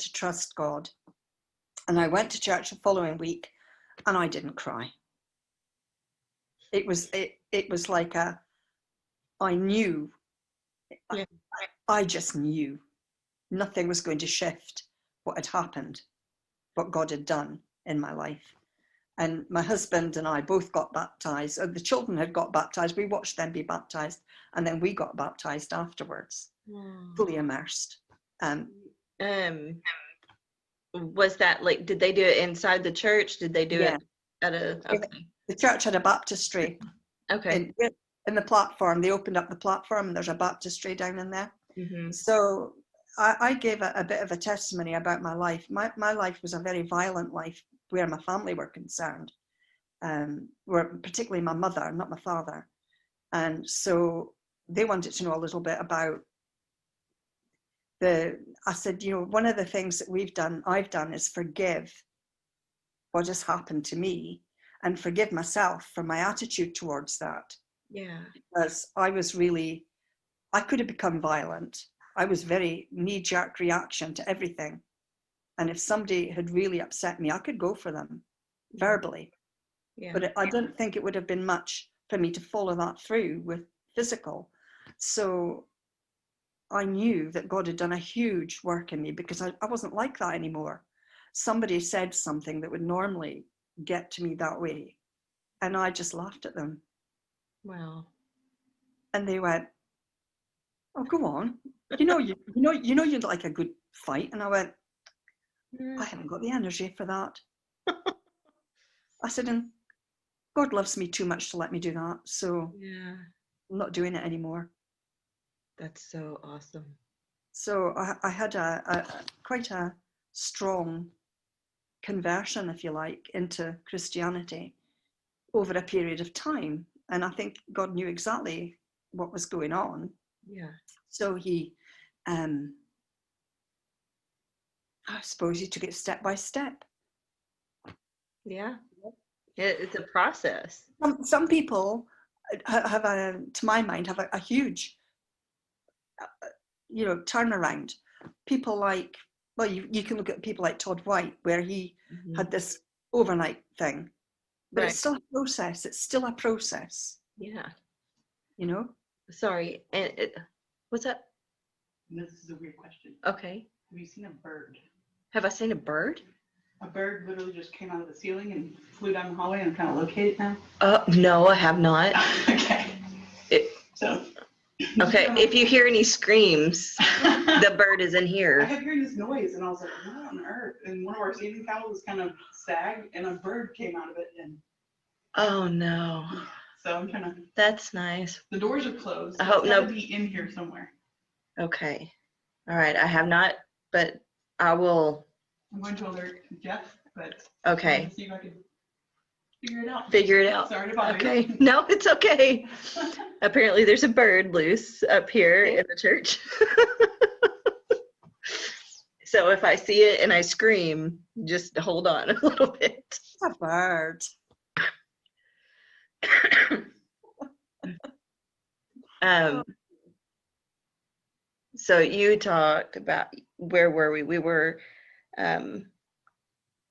to trust God. And I went to church the following week and I didn't cry. It was like I knew, Yeah. I just knew nothing was going to shift what had happened, what God had done in my life. And my husband and I both got baptized. The children had got baptized. We watched them be baptized. And then we got baptized afterwards, fully immersed. Was that like, did they do it inside the church? Did they do it at a, okay. The church had a baptistry. Okay. In the platform. They opened up the platform and there's a baptistry down in there. Mm-hmm. So I gave a bit of a testimony about my life. My life was a very violent life where my family were concerned, particularly my mother, not my father. And so they wanted to know a little bit about I said, one of the things that I've done is forgive what has happened to me and forgive myself for my attitude towards that. Yeah. Because I could have become violent. I was very knee-jerk reaction to everything. And if somebody had really upset me, I could go for them verbally. Yeah. But I don't think it would have been much for me to follow that through with physical. So I knew that God had done a huge work in me because I wasn't like that anymore. Somebody said something that would normally get to me that way. And I just laughed at them. Wow. And they went, "Oh, go on. You'd like a good fight." And I went, "I haven't got the energy for that." I said, "And God loves me too much to let me do that. So yeah, I'm not doing it anymore." That's so awesome. So I had quite a strong conversion, if you like, into Christianity over a period of time. And I think God knew exactly what was going on. Yeah. So he, I suppose he took it step by step. Yeah. It's a process. Some people have to my mind, have a huge, turnaround. People like, well, you can look at people like Todd White, where he had this overnight thing, but it's still a process. It's still a process. Yeah. Sorry. And what's that? This is a weird question. Okay. Have you seen a bird? Have I seen a bird? A bird literally just came out of the ceiling and flew down the hallway, and I'm kind of located now. No, I have not. Okay. Okay, if you hear any screams, the bird is in here. I kept hearing this noise, and I was like, what on earth? And one of our staging cattle was kind of sagged, and a bird came out of it. And oh, no. So I'm trying to... That's nice. The doors are closed. So I hope it's got to be in here somewhere. Okay. All right, I have not, but I will... I'm going to alert Jeff, but okay. See if I can figure it out. Figure it out. Sorry to bother you. Okay. No, it's okay. Apparently there's a bird loose up here in the church. So if I see it and I scream, just hold on a little bit. It's a bird. So you talked about, where were we? We were at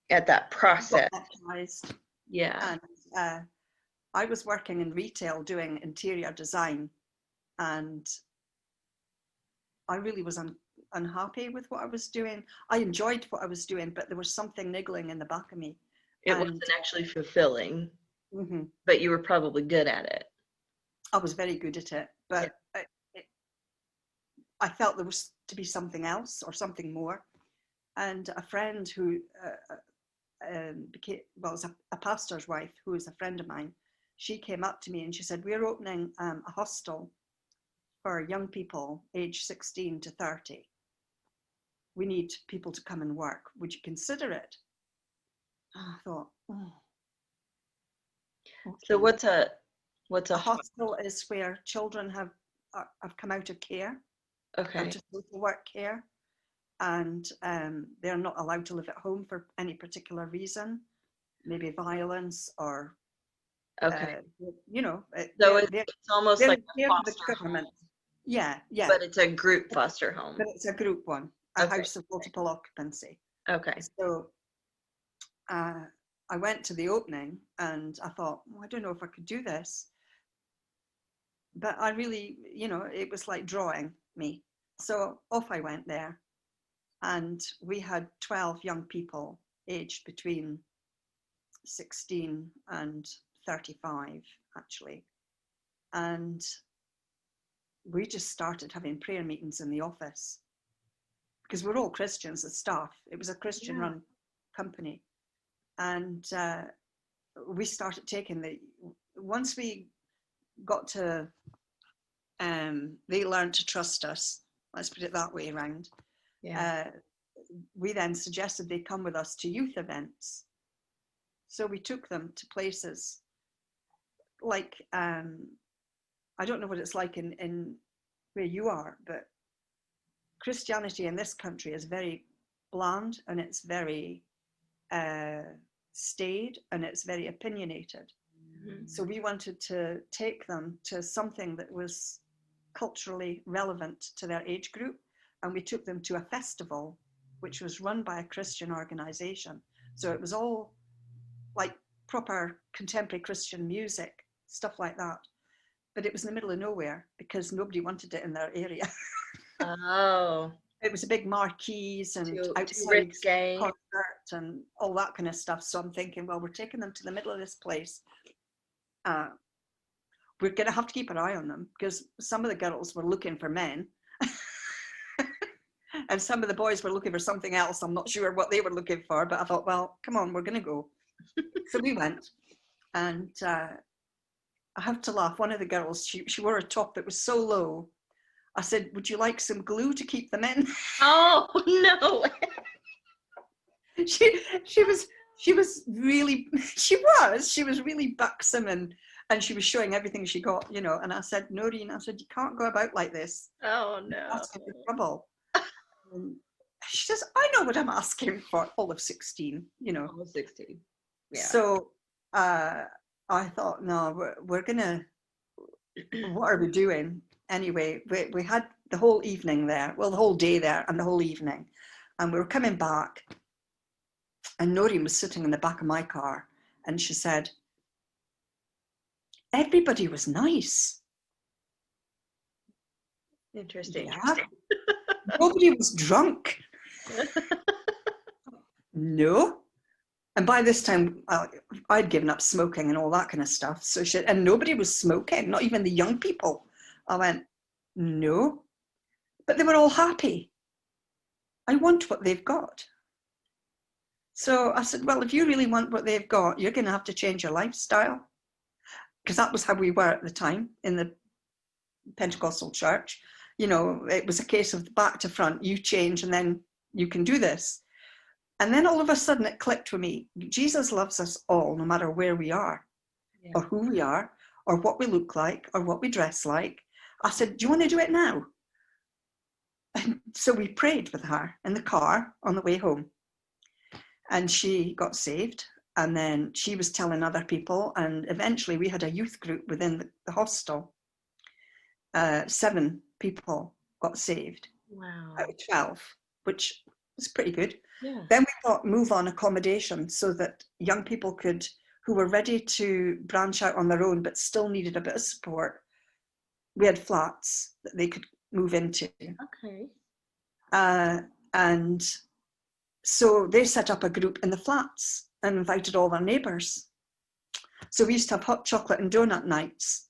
that process. Yeah. And I was working in retail doing interior design, and I really was unhappy with what I was doing. I enjoyed what I was doing, but there was something niggling in the back of me. It wasn't actually fulfilling, but you were probably good at it. I was very good at it, but I felt there was to be something else or something more. And a friend who was a pastor's wife, who was a friend of mine, she came up to me and she said, "We're opening a hostel for young people aged 16 to 30. We need people to come and work. Would you consider it?" I thought, oh. Okay. So what's a hostel is where children have come out of care, out of social work care, and they're not allowed to live at home for any particular reason, maybe violence or so it's almost like a foster home. Yeah. But it's a group foster home. But it's a group one, a house of multiple occupancy. Okay. So I went to the opening and I thought, well, I don't know if I could do this. But I really, it was like drawing me. So off I went there. And we had 12 young people aged between 16 and 35, actually. And we just started having prayer meetings in the office because we're all Christians as staff. It was a Christian-run company. And we started taking once we got to, they learned to trust us, let's put it that way around. Yeah. We then suggested they come with us to youth events. So we took them to places like, I don't know what it's like in where you are, but Christianity in this country is very bland and it's very staid and it's very opinionated. Mm-hmm. So we wanted to take them to something that was culturally relevant to their age group. And we took them to a festival, which was run by a Christian organization. So it was all like proper contemporary Christian music, stuff like that. But it was in the middle of nowhere because nobody wanted it in their area. Oh. It was a big marquees and outside concert and all that kind of stuff. So I'm thinking, well, we're taking them to the middle of this place. We're going to have to keep an eye on them because some of the girls were looking for men. And some of the boys were looking for something else. I'm not sure what they were looking for, but I thought, well, come on, we're going to go. So we went. And I have to laugh. One of the girls, she wore a top that was so low. I said, would you like some glue to keep them in? Oh, no. She was really buxom and she was showing everything she got, and I said, Noreen, I said, you can't go about like this. Oh, no. Asking for trouble. And she says, I know what I'm asking for. All of 16, All of 16. Yeah. So I thought, no, we're gonna, what are we doing? Anyway, we had the whole evening there, well, the whole day there and the whole evening. And we were coming back and Noreen was sitting in the back of my car and she said, everybody was nice. Interesting. Yeah. Nobody was drunk. No. And by this time, I'd given up smoking and all that kind of stuff. So she said, and nobody was smoking, not even the young people. I went, no. But they were all happy. I want what they've got. So I said, well, if you really want what they've got, you're going to have to change your lifestyle. Because that was how we were at the time in the Pentecostal church. It was a case of back to front, you change and then you can do this. And then all of a sudden it clicked with me. Jesus loves us all, no matter where we are, or who we are, or what we look like, or what we dress like. I said, do you want to do it now? And so we prayed with her in the car on the way home. And she got saved. And then she was telling other people. And eventually we had a youth group within the hostel. 7 people got saved. Wow. Out of 12, which was pretty good. Yeah. Then we thought move on accommodation so that young people who were ready to branch out on their own but still needed a bit of support. We had flats that they could move into. Okay. And so they set up a group in the flats and invited all their neighbours. So we used to have hot chocolate and donut nights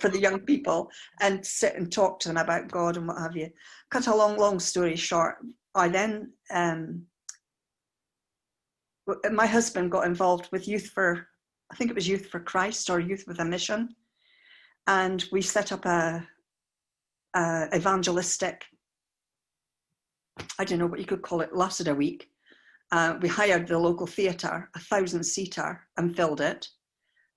for the young people and sit and talk to them about God and what have you. Cut a long story short, I then, my husband got involved with I think it was Youth for Christ or Youth with a Mission. And we set up a evangelistic, I don't know what you could call it, lasted a week. We hired the local theatre, 1,000-seater, and filled it.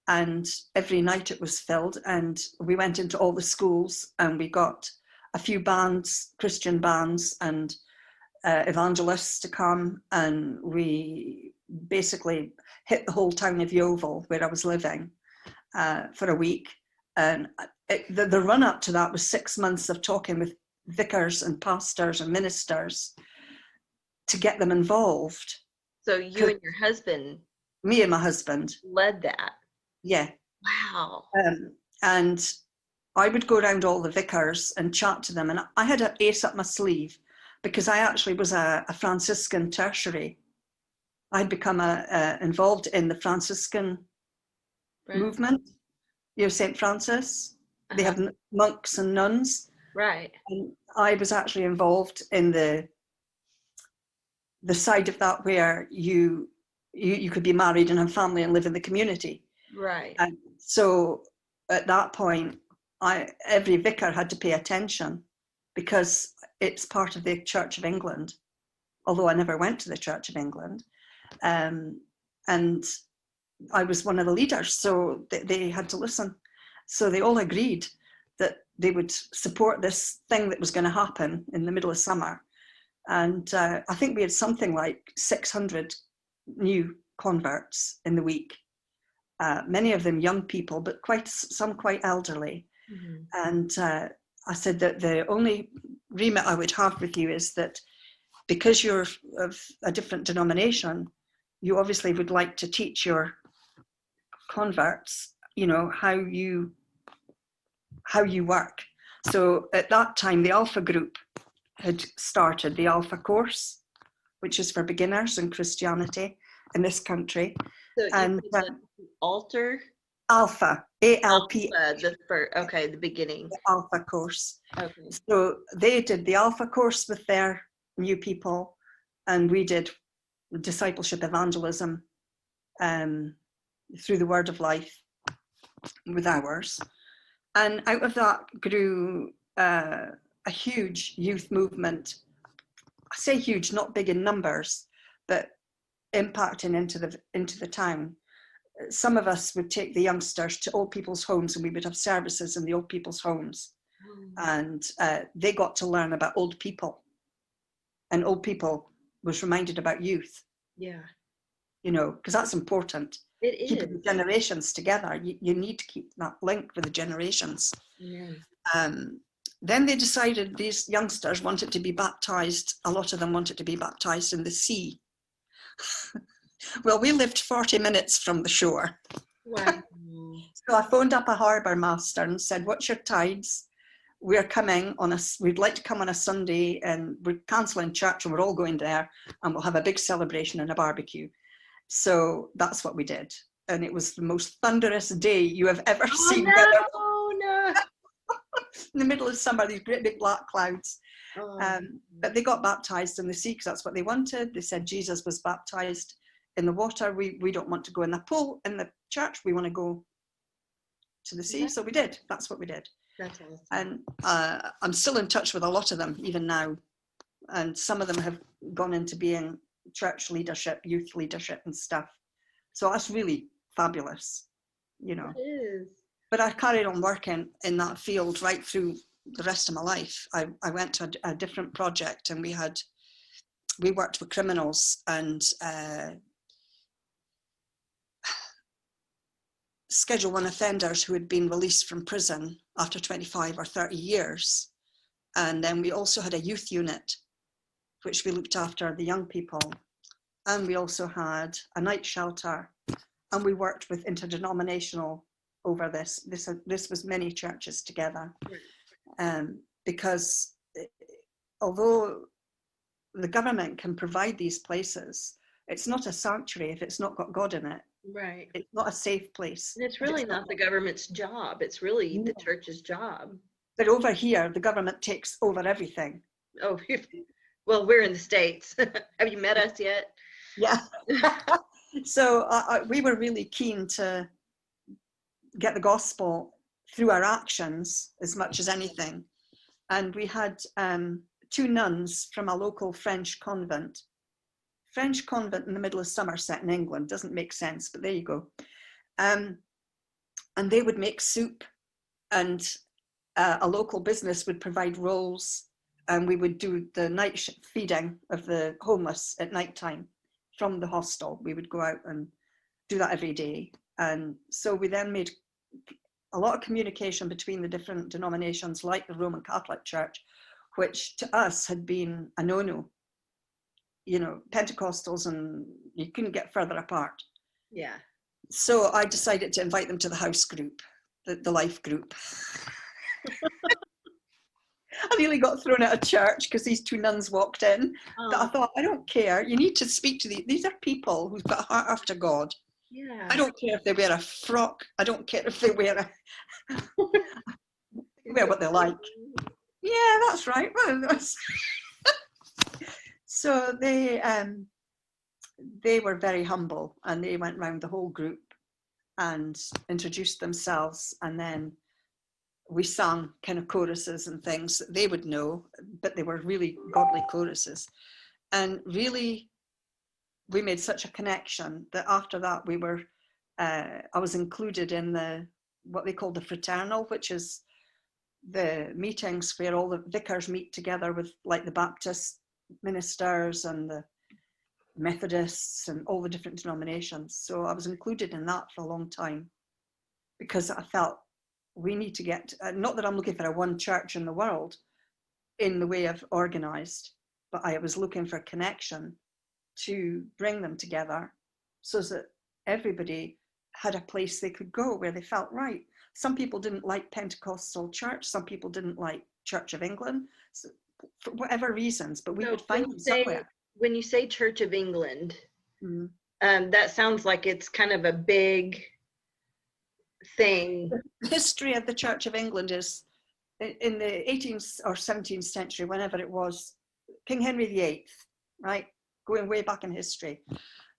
And every night it was filled. And we went into all the schools and we got a few bands, Christian bands and evangelists to come. And we basically hit the whole town of Yeovil, where I was living, for a week. And the run up to that was 6 months of talking with vicars and pastors and ministers to get them involved. So you and your husband Me and my husband. led that. Yeah. Wow. And I would go around all the vicars and chat to them. And I had an ace up my sleeve because I actually was a Franciscan tertiary. I'd become involved in the Franciscan movement. You know, St. Francis. They have monks and nuns. Right. And I was actually involved in the side of that where you could be married and have family and live in the community. Right. And so at that point, every vicar had to pay attention because it's part of the Church of England, although I never went to the Church of England. And I was one of the leaders, so they had to listen. So they all agreed that they would support this thing that was going to happen in the middle of summer. And I think we had something like 600 new converts in the week. Many of them young people, but some quite elderly. Mm-hmm. And I said that the only remit I would have with you is that because you're of a different denomination, you obviously would like to teach your converts, you know, how you work. So at that time, the Alpha group had started the Alpha course, which is for beginners in Christianity in this country. So and the altar? Alpha, ALP. The beginning. The Alpha course. Okay. So they did the Alpha course with their new people, and we did discipleship evangelism through the Word of Life with ours. And out of that grew a huge youth movement. I say huge, not big in numbers, but impacting into the town. Some of us would take the youngsters to old people's homes, and we would have services in the old people's homes. And they got to learn about old people, and old people was reminded about youth. Yeah. You know, because that's important. It is. Keeping the generations together. You need to keep that link with the generations. Yeah. Then they decided these youngsters wanted to be baptized. A lot of them wanted to be baptized in the sea. Well, we lived 40 minutes from the shore. Wow. So I phoned up a harbour master and said, "What's your tides? We're coming we'd like to come on a Sunday, and we're cancelling church and we're all going there, and we'll have a big celebration and a barbecue." So that's what we did. And it was the most thunderous day you have ever seen. No. In the middle of summer, these great big black clouds. But they got baptized in the sea because that's what they wanted. They said Jesus was baptized in the water. We don't want to go in the pool in the church. We want to go to the sea. So we did. That's what we did. That's awesome. And I'm still in touch with a lot of them even now. And some of them have gone into being church leadership, youth leadership and stuff. So that's really fabulous, you know. It is. But I carried on working in that field right through the rest of my life. I went to a different project, and we worked with criminals and Schedule 1 offenders who had been released from prison after 25 or 30 years. And then we also had a youth unit, which we looked after the young people. And we also had a night shelter, and we worked with interdenominational over this. This was many churches together. Because although the government can provide these places, it's not a sanctuary if it's not got God in it. Right. It's not a safe place. And it's really not the government's job. It's really the church's job. But over here, the government takes over everything. Oh, well, we're in the States. Have you met us yet? Yeah. So we were really keen to get the gospel through our actions as much as anything. And we had 2 nuns from a local French convent. French convent in the middle of Somerset in England, doesn't make sense, but there you go. And they would make soup, and a local business would provide rolls, and we would do the night feeding of the homeless at night time from the hostel. We would go out and do that every day. And so we then made a lot of communication between the different denominations, like the Roman Catholic Church, which to us had been a no-no. You know, Pentecostals, and you couldn't get further apart. Yeah. So I decided to invite them to the house group, the life group. I nearly got thrown out of church because these two nuns walked in. But I thought, I don't care. You need to speak to these are people who've got a heart after God. Yeah. I don't care if they wear a frock. I don't care if they wear wear what they like. Yeah, that's right. Well, so they were very humble, and they went round the whole group and introduced themselves, and then we sang kind of choruses and things that they would know, but they were really godly choruses. And really, we made such a connection that after that we were, I was included in what they call the fraternal, which is the meetings where all the vicars meet together with like the Baptist ministers and the Methodists and all the different denominations. So I was included in that for a long time because I felt we need to get, not that I'm looking for a one church in the world in the way of organized, but I was looking for connection to bring them together so that everybody had a place they could go where they felt right. Some people didn't like Pentecostal church, some people didn't like Church of England, so for whatever reasons, but we would find them somewhere. When you say Church of England, that sounds like it's kind of a big thing. The history of the Church of England is in the 18th or 17th century, whenever it was, King Henry VIII, right? Going way back in history.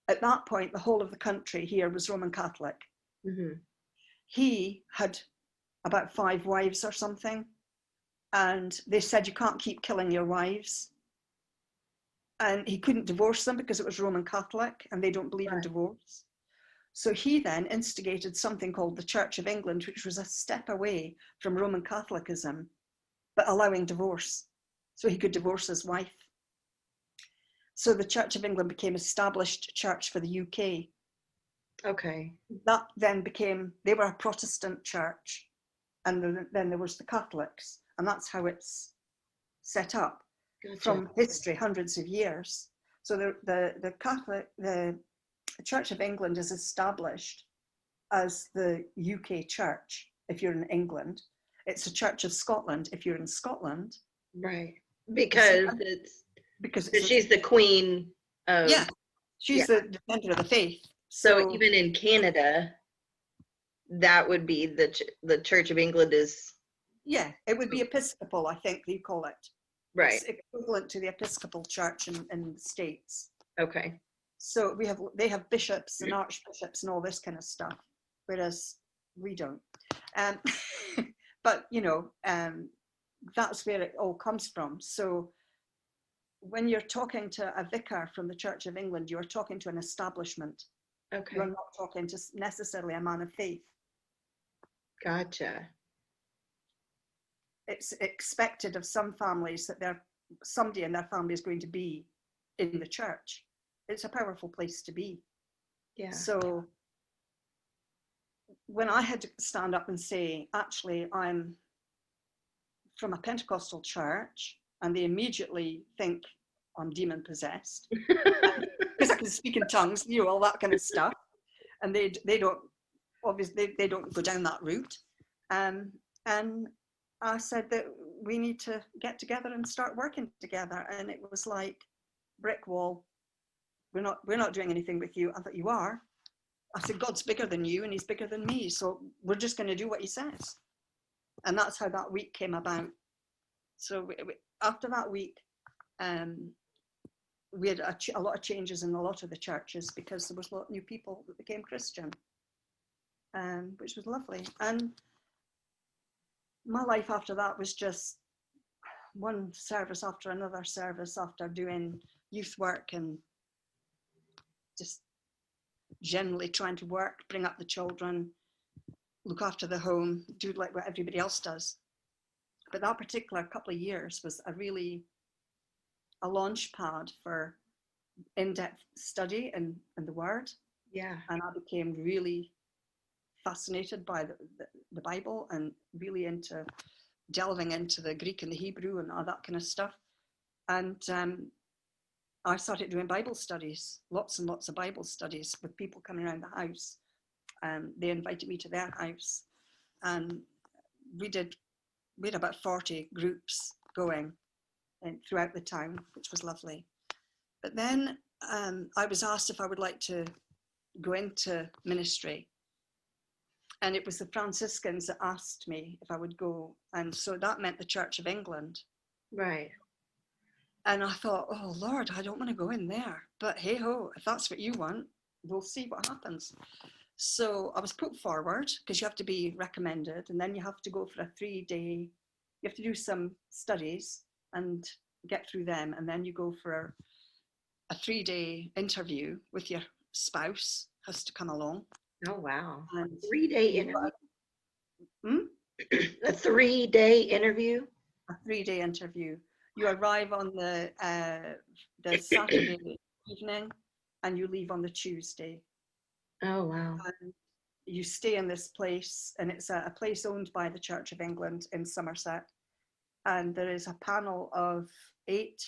At that point, the whole of the country here was Roman Catholic. Mm-hmm. He had about 5 wives or something. And they said, you can't keep killing your wives. And he couldn't divorce them because it was Roman Catholic and they don't believe in divorce. So he then instigated something called the Church of England, which was a step away from Roman Catholicism, but allowing divorce. So he could divorce his wife. So the Church of England became established church for the UK. Okay. That then became, they were a Protestant church. And then there was the Catholics. And that's how it's set up. Gotcha. From history, hundreds of years. So the Church of England is established as the UK church if you're in England. It's a Church of Scotland if you're in Scotland. Right. Because she's the queen of... Yeah, she's the defender of the faith. So even in Canada, that would be the Church of England is... Yeah, it would be Episcopal, I think they call it. Right. It's equivalent to the Episcopal Church in the States. Okay. So they have bishops and archbishops and all this kind of stuff, whereas we don't. But that's where it all comes from. So when you're talking to a vicar from the Church of England, you're talking to an establishment. Okay. You're not talking to necessarily a man of faith. Gotcha. It's expected of some families that somebody in their family is going to be in the church. It's a powerful place to be. Yeah. So when I had to stand up and say, actually, I'm from a Pentecostal church, and they immediately think I'm demon possessed because I can speak in tongues, all that kind of stuff. And they don't, obviously, they don't go down that route. And I said that we need to get together and start working together. And it was like brick wall. We're not doing anything with you. I thought, you are. I said, God's bigger than you and he's bigger than me. So we're just going to do what he says. And that's how that week came about. So after that week, we had a lot of changes in a lot of the churches because there was a lot of new people that became Christian, which was lovely. And my life after that was just one service after another service after doing youth work and just generally trying to work, bring up the children, look after the home, do like what everybody else does. But that particular couple of years was a launch pad for in-depth study in the Word. Yeah. And I became really fascinated by the Bible and really into delving into the Greek and the Hebrew and all that kind of stuff. And I started doing Bible studies, lots and lots of Bible studies with people coming around the house. They invited me to their house, and we had about 40 groups going throughout the town, which was lovely. But then I was asked if I would like to go into ministry. And it was the Franciscans that asked me if I would go. And so that meant the Church of England. Right. And I thought, oh Lord, I don't want to go in there. But hey ho, if that's what you want, we'll see what happens. So I was put forward because you have to be recommended, and then you have to go for a 3-day, you have to do some studies and get through them. And then you go for a 3-day interview with your spouse, has to come along. Oh, wow. And 3-day interview? A A 3-day interview? 3-day interview. You arrive on the Saturday evening and you leave on the Tuesday. Oh, wow. And you stay in this place, and it's a place owned by the Church of England in Somerset. And there is a panel of 8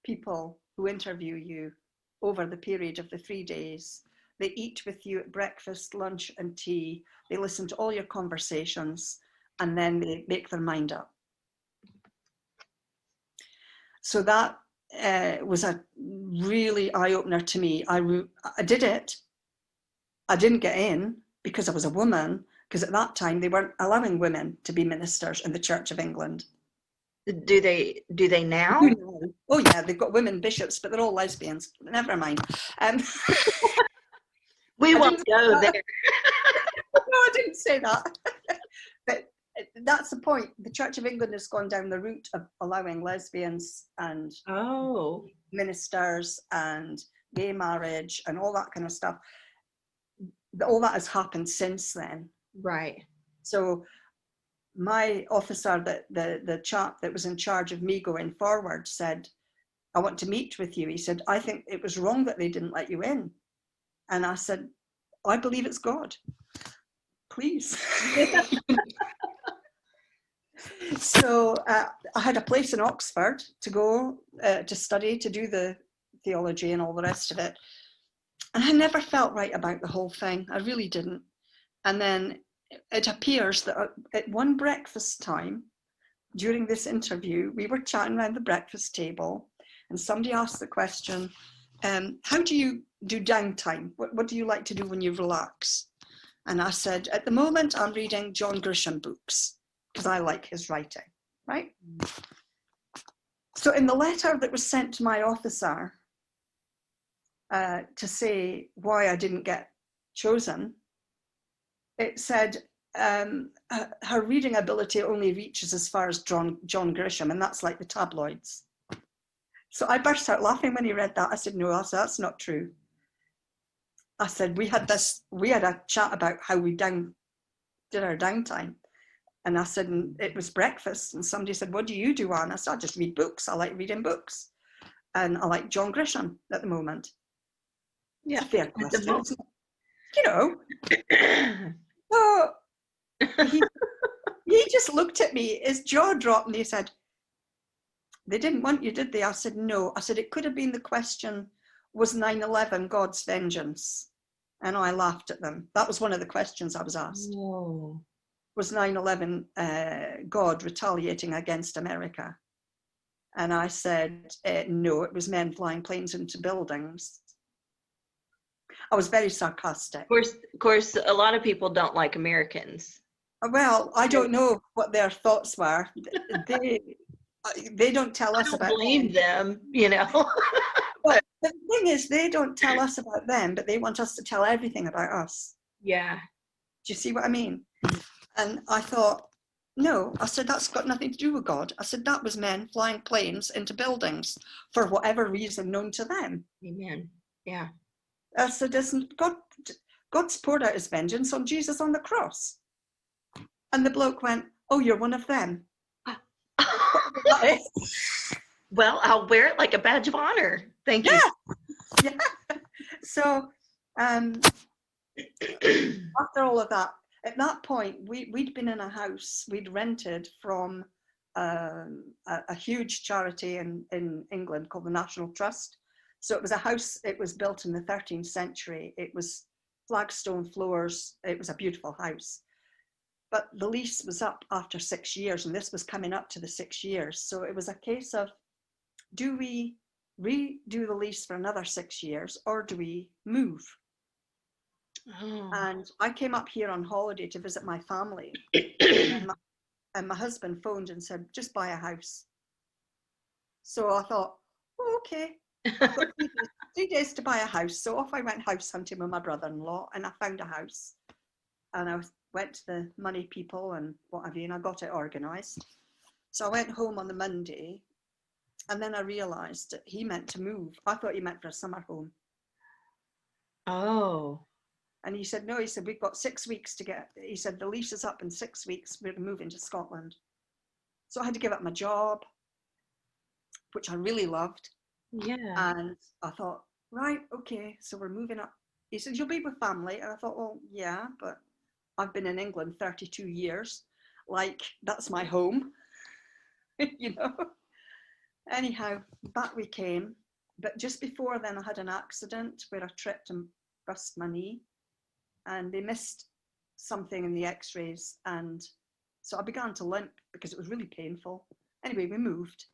people who interview you over the period of the 3 days. They eat with you at breakfast, lunch, and tea. They listen to all your conversations, and then they make their mind up. So that was a really eye-opener to me. I did it. I didn't get in because I was a woman, because at that time they weren't allowing women to be ministers in the Church of England. Do they now? Oh yeah, they've got women bishops, but they're all lesbians. Never mind. We won't go there. No, I didn't say that. But that's the point. The Church of England has gone down the route of allowing lesbians and ministers and gay marriage and all that kind of stuff. All that has happened since then. Right. So my officer, the chap that was in charge of me going forward, said, I want to meet with you. He said, I think it was wrong that they didn't let you in. And I said, I believe it's God. Please. So I had a place in Oxford to go to study, to do the theology and all the rest of it. And I never felt right about the whole thing. I really didn't. And then it appears that at one breakfast time during this interview, we were chatting around the breakfast table, and somebody asked the question, how do you do downtime? What do you like to do when you relax? And I said, at the moment, I'm reading John Grisham books because I like his writing, right? So in the letter that was sent to my officer to say why I didn't get chosen, it said her reading ability only reaches as far as John Grisham, and that's like the tabloids. So I burst out laughing when he read that. I said, no, that's not true. I said, we had a chat about how we did our downtime. And I said, and it was breakfast. And somebody said, what do you do, Anne? I said, I just read books. I like reading books. And I like John Grisham at the moment. Yeah. It's a fair question. You know. So he just looked at me, his jaw dropped, and he said, they didn't want you, did they? I said, no. I said, it could have been the question, was 9/11 God's vengeance? And I laughed at them. That was one of the questions I was asked. Whoa. Was 9/11 God retaliating against America? And I said, no, it was men flying planes into buildings. I was very sarcastic. Of course, a lot of people don't like Americans. Well, I don't know what their thoughts were. They don't tell us about. I don't blame them, you know. But the thing is, they don't tell us about them, but they want us to tell everything about us. Yeah. Do you see what I mean? And I thought, no, I said, that's got nothing to do with God. I said, that was men flying planes into buildings for whatever reason known to them. Amen. Yeah. I said, doesn't God's poured out his vengeance on Jesus on the cross? And the bloke went, oh, you're one of them. Well, I'll wear it like a badge of honor. Thank you. Yeah. So after all of that, at that point, we'd been in a house we'd rented from a huge charity in England called the National Trust. So it was a house, it was built in the 13th century. It was flagstone floors. It was a beautiful house. But the lease was up after 6 years, and this was coming up to the 6 years. So it was a case of, do we redo the lease for another 6 years, or do we move? Oh. And I came up here on holiday to visit my family, and my husband phoned and said, just buy a house. So I thought, oh, okay, I've got 3 days to buy a house. So off I went house hunting with my brother-in-law, and I found a house. And I went to the money people and what have you, and I got it organised. So I went home on the Monday, and then I realised that he meant to move. I thought he meant for a summer home. Oh. And he said, no, he said, we've got 6 weeks to get, he said, the lease is up in 6 weeks, we're moving to Scotland. So I had to give up my job, which I really loved. Yeah. And I thought, right, okay, so we're moving up. He said, you'll be with family. And I thought, well, yeah, but I've been in England 32 years. Like, that's my home, you know. Anyhow, back we came. But just before then, I had an accident where I tripped and burst my knee. And they missed something in the x-rays. And so I began to limp because it was really painful. Anyway, we moved.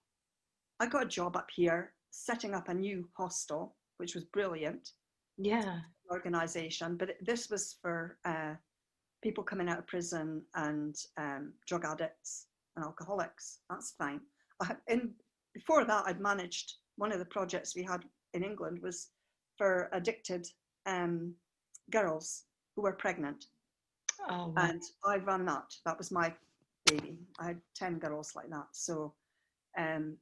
I got a job up here setting up a new hostel, which was brilliant. Yeah. Organisation, but this was for people coming out of prison and drug addicts and alcoholics. That's fine. Before that, I'd managed, one of the projects we had in England was for addicted girls who were pregnant. Oh, wow. And I ran that. That was my baby. I had 10 girls like that. So I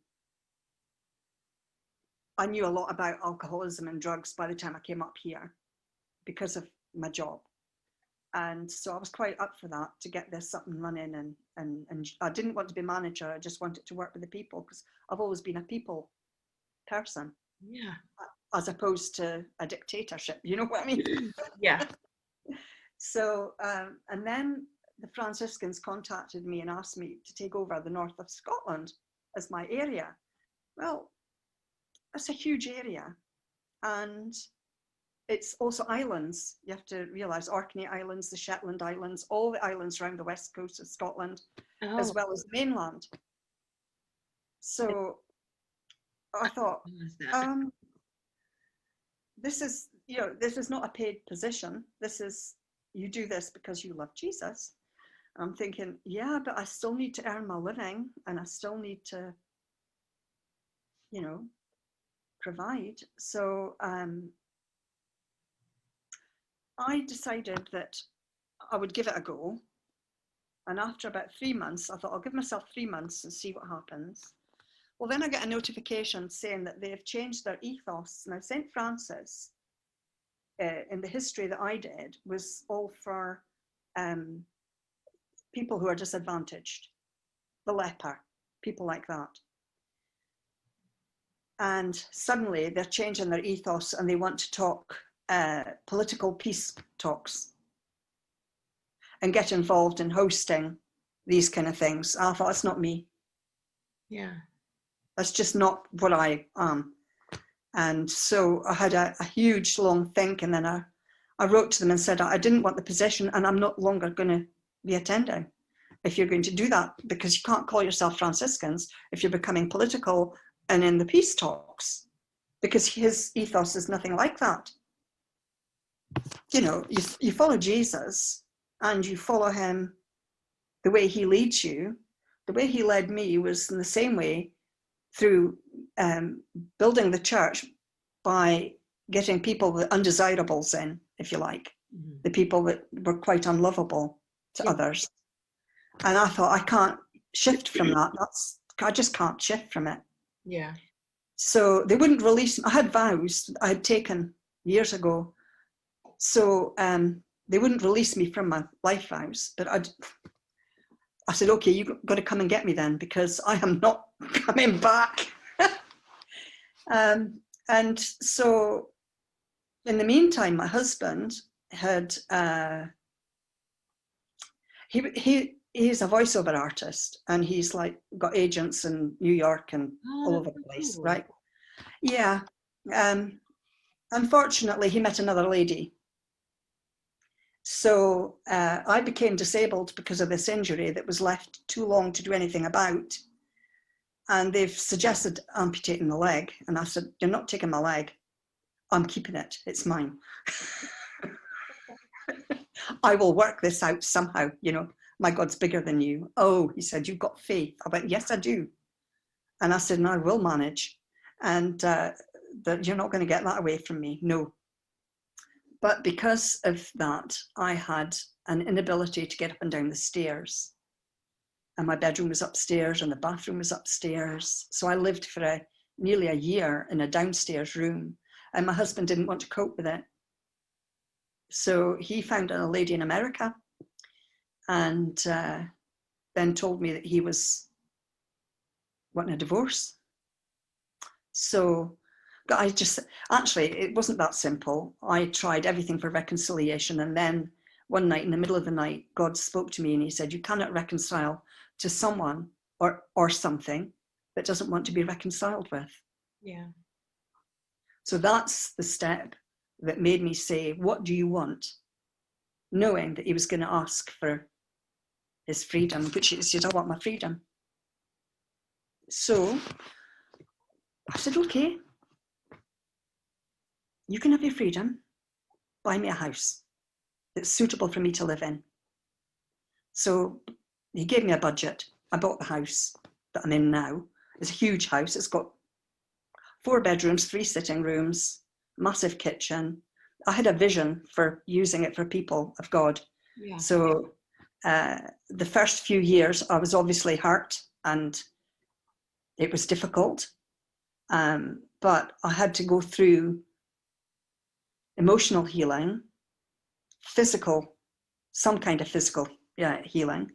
knew a lot about alcoholism and drugs by the time I came up here because of my job. And so I was quite up for that, to get this up and running. And I didn't want to be manager. I just wanted to work with the people, because I've always been a people person. Yeah. As opposed to a dictatorship, you know what I mean? Yeah. So, and then the Franciscans contacted me and asked me to take over the north of Scotland as my area. Well, that's a huge area. And it's also islands. You have to realise Orkney Islands, the Shetland Islands, all the islands around the west coast of Scotland, as well as the mainland. So I thought, this is, you know, this is not a paid position. This is, you do this because you love Jesus. And I'm thinking, yeah, but I still need to earn my living, and I still need to, you know, provide. So I decided that I would give it a go. And after about 3 months, I thought, I'll give myself 3 months and see what happens. Well, then I get a notification saying that they have changed their ethos. Now, St. Francis, in the history that I did, was all for people who are disadvantaged, the leper, people like that. And suddenly they're changing their ethos, and they want to talk political peace talks and get involved in hosting these kind of things. I thought, it's not me. Yeah. That's just not what I am. And so I had a huge long think, and then I wrote to them and said, I didn't want the position, and I'm no longer going to be attending if you're going to do that, because you can't call yourself Franciscans if you're becoming political and in the peace talks, because his ethos is nothing like that. You know, you follow Jesus, and you follow him the way he leads you. The way he led me was in the same way, through building the church by getting people, the undesirables in, if you like, the people that were quite unlovable to others. And I thought, I can't shift from that. I just can't shift from it. Yeah. So they wouldn't release me. I had vows I had taken years ago. So they wouldn't release me from my life vows. But I said, okay, you've got to come and get me then, because I am not coming back. And so in the meantime, my husband had He's a voiceover artist, and he's like got agents in New York and all Oh, over that's the place, cool. right? Yeah. Unfortunately, he met another lady. So I became disabled because of this injury that was left too long to do anything about. And they've suggested amputating the leg. And I said, you're not taking my leg. I'm keeping it. It's mine. I will work this out somehow. You know, my God's bigger than you. Oh, he said, you've got faith. I went, yes, I do. And I said, and I will manage. And that you're not going to get that away from me. No. But because of that, I had an inability to get up and down the stairs. And my bedroom was upstairs and the bathroom was upstairs. So I lived for nearly a year in a downstairs room. And my husband didn't want to cope with it. So he found a lady in America and then told me that he was wanting a divorce. So I just, actually, it wasn't that simple. I tried everything for reconciliation. And then one night, in the middle of the night, God spoke to me and he said, you cannot reconcile to someone or something that doesn't want to be reconciled with. Yeah. So that's the step that made me say, what do you want? Knowing that he was going to ask for his freedom, which he said, I want my freedom. So I said, okay, you can have your freedom. Buy me a house that's suitable for me to live in. So he gave me a budget. I bought the house that I'm in now. It's a huge house. It's got 4 bedrooms, 3 sitting rooms, massive kitchen. I had a vision for using it for people of God. Yeah. So the first few years, I was obviously hurt and it was difficult. But I had to go through emotional healing, some kind of physical healing.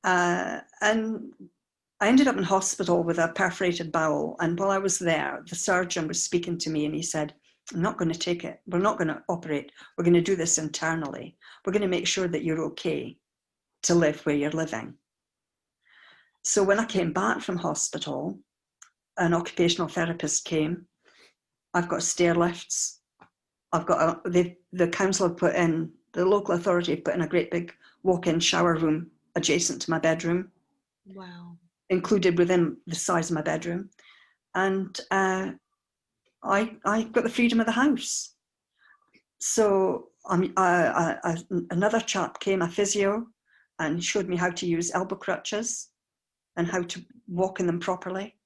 And I ended up in hospital with a perforated bowel. And while I was there, the surgeon was speaking to me and he said, I'm not going to take it. We're not going to operate. We're going to do this internally. We're going to make sure that you're okay to live where you're living. So when I came back from hospital, an occupational therapist came. I've got stair lifts. I've got the council have put in, the local authority have put in a great big walk-in shower room adjacent to my bedroom. Wow. Included within the size of my bedroom. And I got the freedom of the house. So another chap came, a physio, and showed me how to use elbow crutches and how to walk in them properly.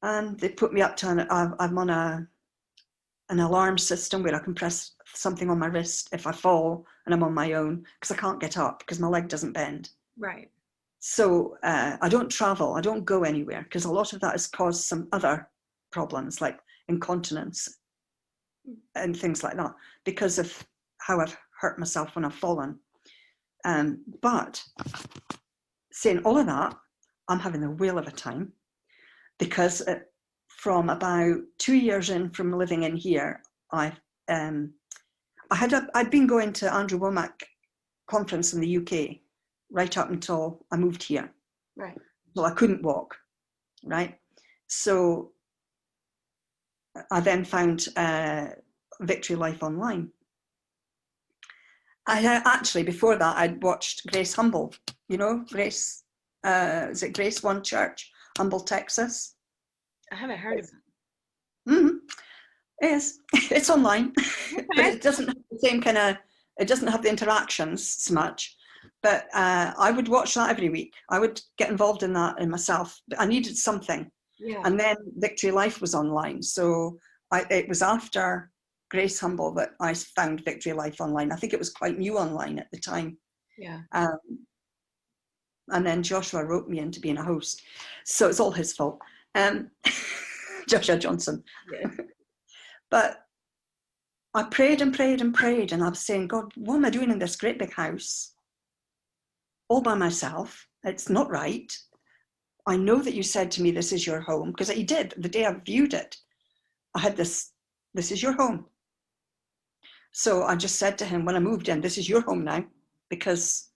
And they put me up to, I'm on an alarm system where I can press something on my wrist if I fall and I'm on my own, because I can't get up because my leg doesn't bend. Right. So I don't travel, I don't go anywhere, because a lot of that has caused some other problems like incontinence and things like that because of how I've hurt myself when I've fallen. But saying all of that, I'm having a whale of a time because from about 2 years in from living in here, I'd been going to Andrew Womack conference in the UK right up until I moved here. Right. Well, I couldn't walk, right? So I then found Victory Life online. I actually, before that, I'd watched Grace Humble, you know, Grace, is it Grace One Church, Humble, Texas? I haven't heard of it. Mm-hmm. It's online, but it doesn't have the same kind of, it doesn't have the interactions so much. But I would watch that every week. I would get involved in that in myself. But I needed something. Yeah. And then Victory Life was online. So it was after Grace Humble that I found Victory Life online. I think it was quite new online at the time. Yeah. And then Joshua wrote me into being a host. So it's all his fault. Joshua Johnson. Yeah. But I prayed and prayed and prayed. And I was saying, God, what am I doing in this great big house? All by myself. It's not right. I know that you said to me, this is your home, because he did. The day I viewed it, I had this is your home. So I just said to him when I moved in, this is your home now, because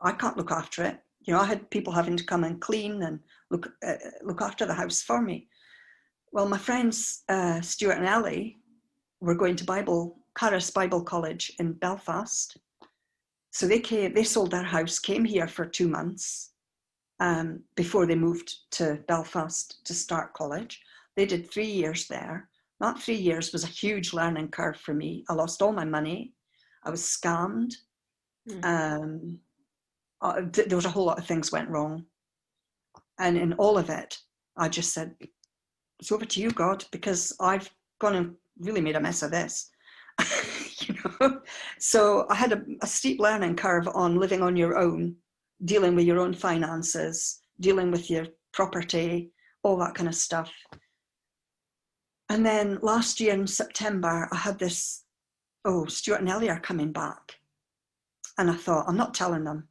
I can't look after it. You know, I had people having to come and clean and look after the house for me. Well, my friends, Stuart and Ellie, were going to Caris Bible College in Belfast. So they sold their house, came here for 2 months before they moved to Belfast to start college. They did 3 years there. That 3 years was a huge learning curve for me. I lost all my money. I was scammed. There was a whole lot of things went wrong. And in all of it, I just said, it's over to you, God, because I've gone and really made a mess of this. You know? So I had a steep learning curve on living on your own, dealing with your own finances, dealing with your property, all that kind of stuff. And then last year in September, I had this, Stuart and Ellie are coming back. And I thought, I'm not telling them,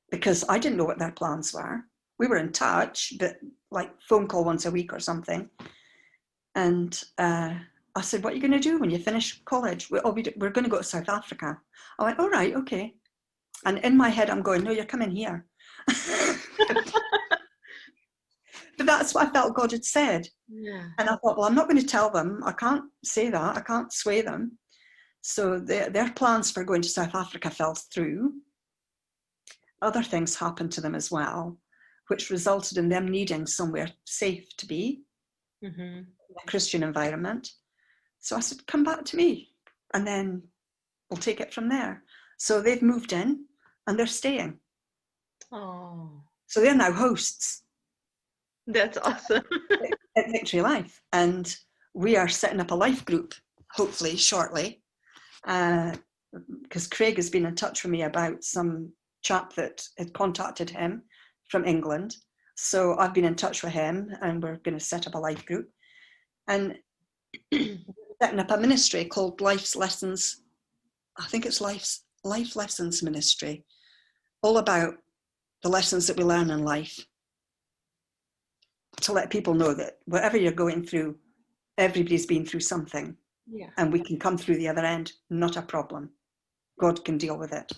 because I didn't know what their plans were. We were in touch, but like phone call once a week or something. And I said, what are you going to do when you finish college? We're going to go to South Africa. I went, all right, okay. And in my head, I'm going, no, you're coming here. But that's what I felt God had said. Yeah. And I thought, well, I'm not going to tell them. I can't say that. I can't sway them. So their plans for going to South Africa fell through. Other things happened to them as well, which resulted in them needing somewhere safe to be, in a Christian environment. So I said, come back to me, and then we'll take it from there. So they've moved in, and they're staying. Oh, So they're now hosts. that's awesome. At Victory Life. And we are setting up a life group, hopefully shortly, because Craig has been in touch with me about some chap that had contacted him from England. So I've been in touch with him, and we're going to set up a life group. And setting up a ministry called Life's Lessons. I think it's Life Lessons Ministry, all about the lessons that we learn in life, to let people know that whatever you're going through, everybody's been through something. Yeah. And we can come through the other end, not a problem. God can deal with it.